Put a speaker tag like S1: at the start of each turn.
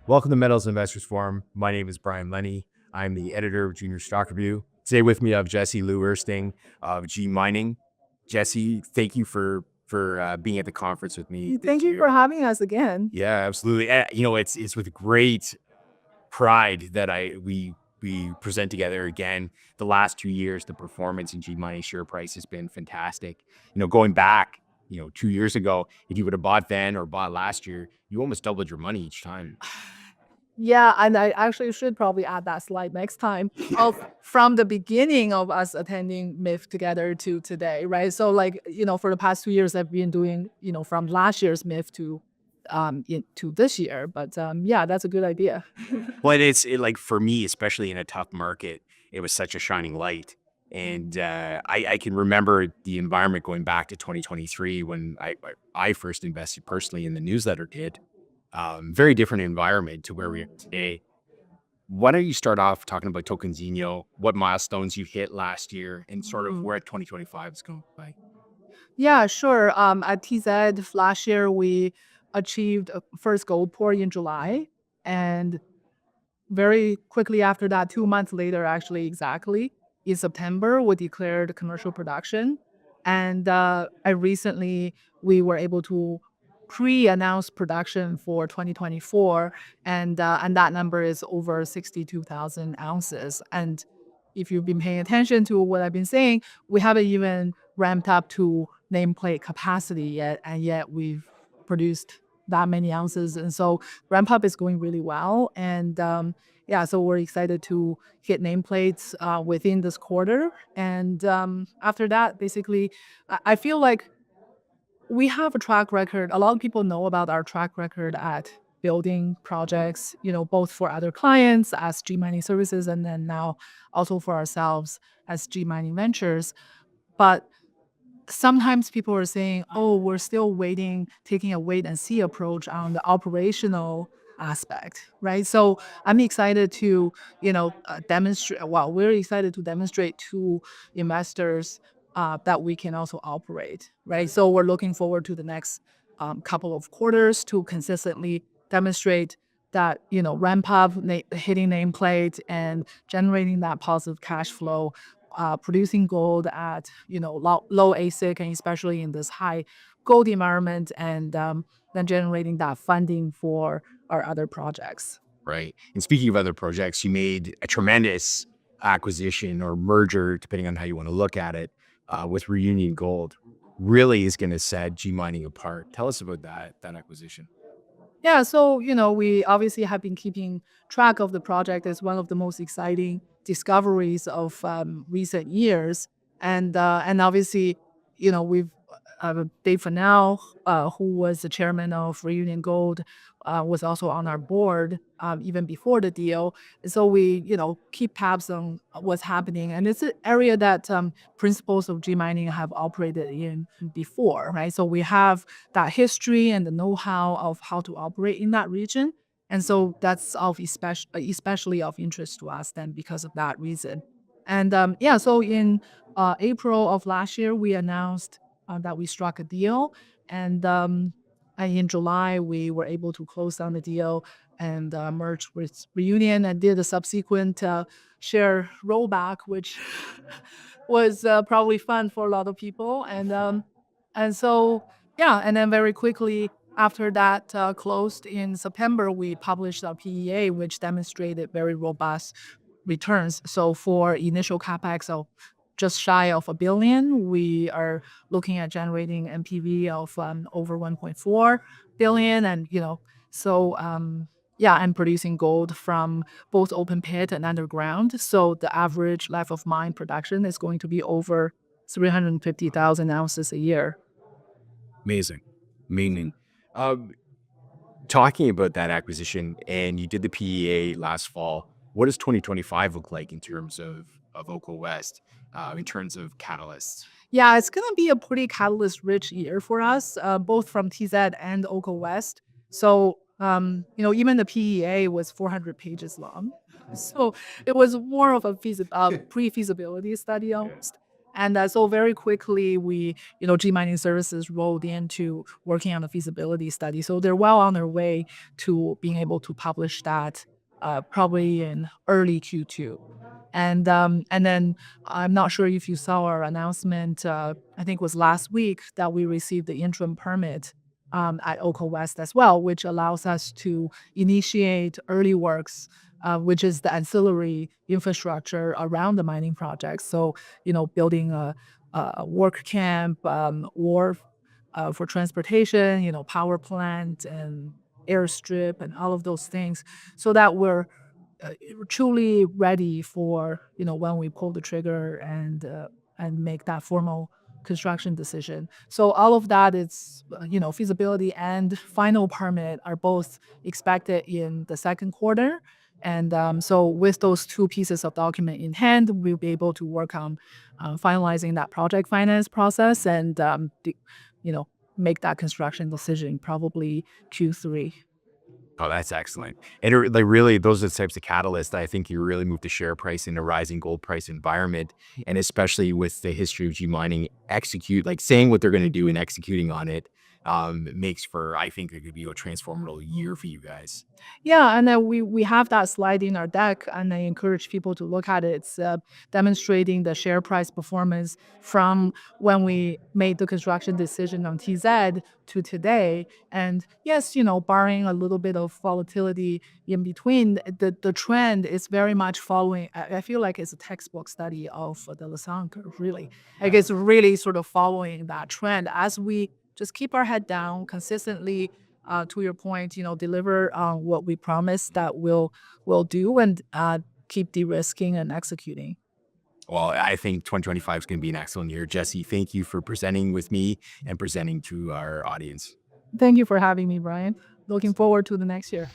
S1: Welcome to Metals Investors Forum. My name is Brian Leni. I'm the editor of Junior Stock Review. Today with me I have Jessie Liu-Ernsting of G Mining. Jessie, thank you for being at the conference with me this
S2: Thank you
S1: year.
S2: for having us again.
S1: Yeah, absolutely. It's with great pride that we present together again. The last 2 years, the performance in G Mining share price has been fantastic. Going back, 2 years ago, if you would have bought then or bought last year, you almost doubled your money each time.
S2: Yeah, and I actually should probably add that slide next time of from the beginning of us attending MIF together to today, right? So for the past 2 years, I've been doing, from last year's MIF to this year. But yeah, that's a good idea.
S1: But like for me, especially in a tough market, it was such a shining light. And I can remember the environment going back to 2023 when I first invested personally in the newsletter kit. Very different environment to where we are today. Why don't you start off talking about Tokenzinho, what milestones you hit last year, and sort of
S2: Mhm.
S1: where 2025 is going by?
S2: Yeah, sure. At TZ last year, we achieved a first gold pour in July, and very quickly after that, 2 months later, actually exactly, in September, we declared commercial production. And I recently, we were able to pre-announce production for 2024, and that number is over 62,000 ounces. And if you've been paying attention to what I've been saying, we haven't even ramped up to nameplate capacity yet, and yet we've produced that many ounces. And so ramp up is going really well. And yeah, so we're excited to hit nameplates within this quarter. And after that, basically, I feel like we have a track record. A lot of people know about our track record at building projects, both for other clients as G Mining Services and then now also for ourselves as G Mining Ventures. But sometimes people are saying, oh, we're still waiting, taking a wait and see approach on the operational aspect, right? So I'm excited to, demonstrate, well, we're excited to demonstrate to investors that we can also operate, right? So we're looking forward to the next couple of quarters to consistently demonstrate that, ramp up, hitting nameplate and generating that positive cash flow, producing gold at low ASIC, and especially in this high gold environment, and then generating that funding for our other projects.
S1: Right. And speaking of other projects, you made a tremendous acquisition or merger, depending on how you want to look at it, with Reunion Gold. Really is going to set G Mining apart. Tell us about that acquisition.
S2: Yeah, so we obviously have been keeping track of the project as one of the most exciting discoveries of recent years, and obviously, we've Dave Fennell, who was the chairman of Reunion Gold, was also on our board even before the deal. So we, keep tabs on what's happening, and it's an area that principals of G Mining have operated in before, right? So we have that history and the know-how of how to operate in that region. And so that's of especially of interest to us then because of that reason. And yeah, so in April of last year, we announced that we struck a deal. And in July, we were able to close down the deal and merge with Reunion and did a subsequent share rollback, which was probably fun for a lot of people. And so yeah, and then very quickly after that closed in September, we published our PEA, which demonstrated very robust returns. So for initial capex of just shy of $1 billion, we are looking at generating NPV of over 1.4 billion, and so yeah, and producing gold from both open pit and underground. So the average life of mine production is going to be over 350,000 ounces a year.
S1: Amazing. Meaning, um, talking about that acquisition, and you did the PEA last fall. What does 2025 look like in terms of Oko West, in terms of catalysts?
S2: Yeah, it's going to be a pretty catalyst rich year for us, both from TZ and Oko West. So, even the PEA was 400 pages long. So it was more of a pre feasibility study almost. And so very quickly, G Mining Services rolled into working on a feasibility study. So they're well on their way to being able to publish that probably in early Q2. And then I'm not sure if you saw our announcement. I think it was last week that we received the interim permit at Oko West as well, which allows us to initiate early works, which is the ancillary infrastructure around the mining project. So, building a work camp, wharf for transportation, power plant and airstrip and all of those things, so that we're truly ready for when we pull the trigger and make that formal construction decision. So all of that is feasibility and final permit are both expected in the second quarter. And so with those two pieces of document in hand, we'll be able to work on finalizing that project finance process and you know make that construction decision probably Q3.
S1: Oh, that's excellent. And like really, those are the types of catalysts that I think you really move the share price in a rising gold price environment. And especially with the history of G mining, execute like saying what they're going to do and executing on it makes for, I think it could be a transformative year for you guys.
S2: Yeah, and then we have that slide in our deck, and I encourage people to look at it. It's demonstrating the share price performance from when we made the construction decision on TZ to today. And yes, barring a little bit of volatility in between, the trend is very much following. I feel like it's a textbook study of the Lassonde curve, really. Like it's really sort of following that trend as we just keep our head down consistently, to your point, deliver on what we promised that we'll do, and keep de-risking and executing.
S1: Well, I think 2025 is going to be an excellent year. Jesse, thank you for presenting with me and presenting to our audience.
S2: Thank you for having me, Brian. Looking forward to the next year.